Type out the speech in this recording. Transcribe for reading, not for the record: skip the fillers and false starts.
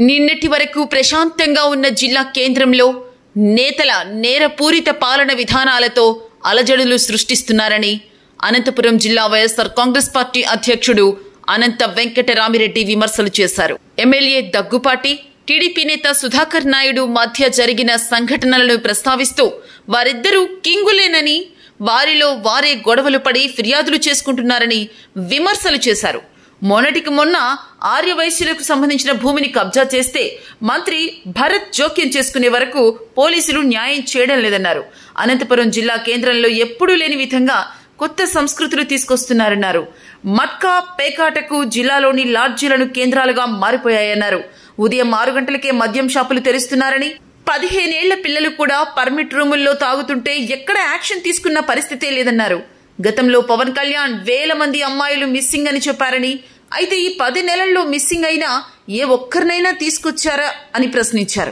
నిన్నటి వరకు ప్రశాంతంగా ఉన్న జిల్లా కేంద్రంలో నేతల నేరపూరిత పాలన విధానాలతో అలజడులు సృష్టిస్తున్నారని అనంతపురం జిల్లా వైఎస్ఆర్ కాంగ్రెస్ పార్టీ అధ్యక్షుడు అనంత వెంకటరామిరెడ్డి విమర్శలు చేశారు. ఎమ్మెల్యే దగ్గుపాటి, టీడీపీ నేత సుధాకర్ నాయుడు మధ్య జరిగిన సంఘటనలను ప్రస్తావిస్తూ వారిద్దరూ కింగులేనని, వారిలో వారే గొడవలు పడి ఫిర్యాదులు చేసుకుంటున్నారని విమర్శలు చేశారు. మొన్నటికి మొన్న ఆర్యవైశ్యులకు సంబంధించిన భూమిని కబ్జా చేస్తే మంత్రి భరత్ జోక్యం చేసుకునే వరకు పోలీసులు న్యాయం చేయడం లేదన్నారు. అనంతపురం జిల్లా కేంద్రంలో ఎప్పుడూ లేని విధంగా కొత్త సంస్కృతులు తీసుకొస్తున్నారన్నారు. మట్కా, పేకాటకు జిల్లాలోని లాడ్జీలను కేంద్రాలుగా మారిపోయాయన్నారు. ఉదయం 6 గంటలకే మద్యం షాపులు తెరుస్తున్నారని, 15 ఏళ్ల పిల్లలు కూడా పర్మిట్ రూముల్లో తాగుతుంటే ఎక్కడ యాక్షన్ తీసుకున్న పరిస్థితే లేదన్నారు. గతంలో పవన్ కళ్యాణ్ వేల మంది అమ్మాయిలు మిస్సింగ్ అని చెప్పారని, అయితే ఈ 10 నెలల్లో మిస్సింగ్ అయినా ఏ ఒక్కరినైనా తీసుకొచ్చారా అని ప్రశ్నించారు.